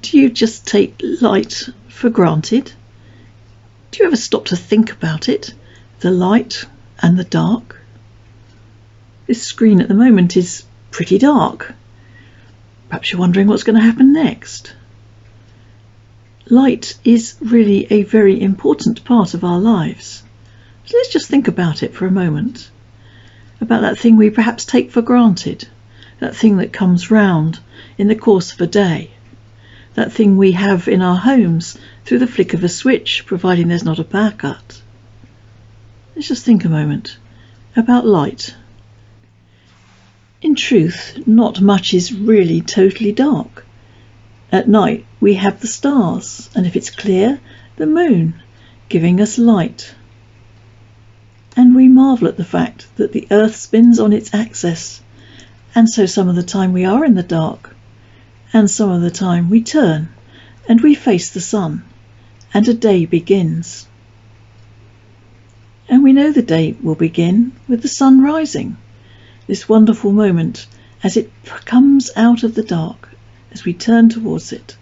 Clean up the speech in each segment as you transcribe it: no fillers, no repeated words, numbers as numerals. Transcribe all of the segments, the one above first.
Do you just take light for granted? Do you ever stop to think about it? The light and the dark? This screen at the moment is pretty dark. Perhaps you're wondering what's going to happen next. Light is really a very important part of our lives. So let's just think about it for a moment. About that thing we perhaps take for granted. That thing that comes round in the course of a day. That thing we have in our homes through the flick of a switch, providing there's not a power cut. Let's just think a moment about light. In truth, not much is really totally dark. At night we have the stars, and if it's clear, the moon, giving us light. And we marvel at the fact that the earth spins on its axis, and so some of the time we are in the dark, and some of the time we turn and we face the sun, and a day begins. And we know the day will begin with the sun rising, this wonderful moment as it comes out of the dark, as we turn towards it,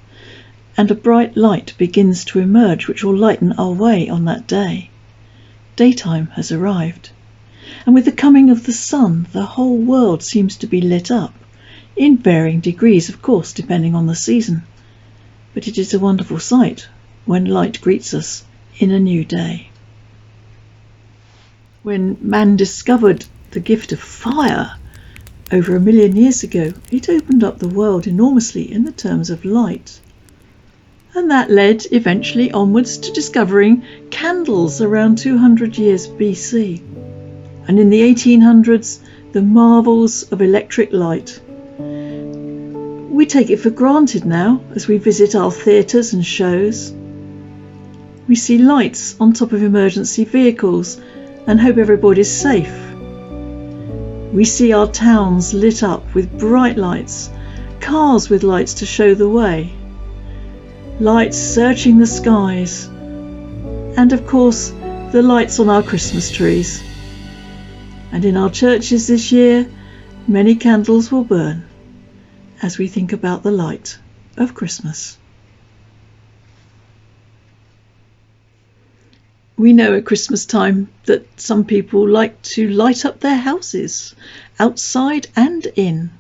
and a bright light begins to emerge which will lighten our way on that day. Daytime has arrived, and with the coming of the sun the whole world seems to be lit up, in varying degrees of course depending on the season, but it is a wonderful sight when light greets us in a new day. When man discovered the gift of fire over 1 million years ago, it opened up the world enormously in the terms of light. And that led eventually onwards to discovering candles around 200 years BC. And in the 1800s, the marvels of electric light. We take it for granted now as we visit our theatres and shows. We see lights on top of emergency vehicles and hope everybody's safe. We see our towns lit up with bright lights, cars with lights to show the way, lights searching the skies, and of course the lights on our Christmas trees. And in our churches this year, many candles will burn as we think about the light of Christmas. We know at Christmas time that some people like to light up their houses, outside and in.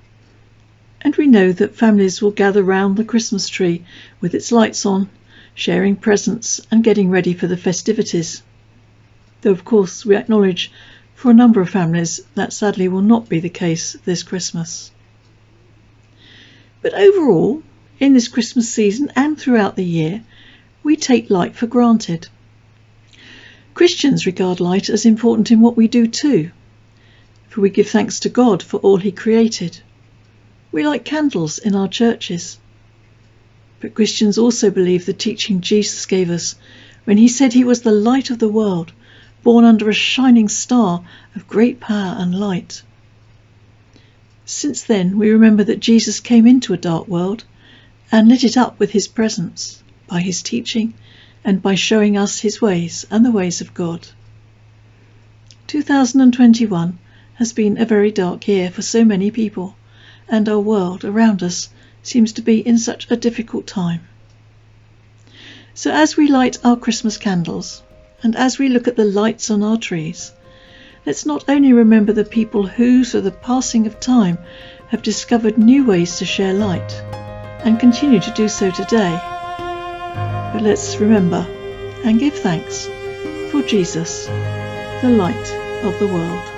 And we know that families will gather round the Christmas tree with its lights on, sharing presents and getting ready for the festivities. Though of course we acknowledge for a number of families that sadly will not be the case this Christmas. But overall, in this Christmas season and throughout the year, we take light for granted. Christians regard light as important in what we do too, for we give thanks to God for all he created. We light candles in our churches. But Christians also believe the teaching Jesus gave us when he said he was the light of the world, born under a shining star of great power and light. Since then, we remember that Jesus came into a dark world and lit it up with his presence, by his teaching and by showing us his ways and the ways of God. 2021 has been a very dark year for so many people, and our world around us seems to be in such a difficult time. So as we light our Christmas candles, and as we look at the lights on our trees, let's not only remember the people who, through the passing of time, have discovered new ways to share light, and continue to do so today, but let's remember and give thanks for Jesus, the light of the world.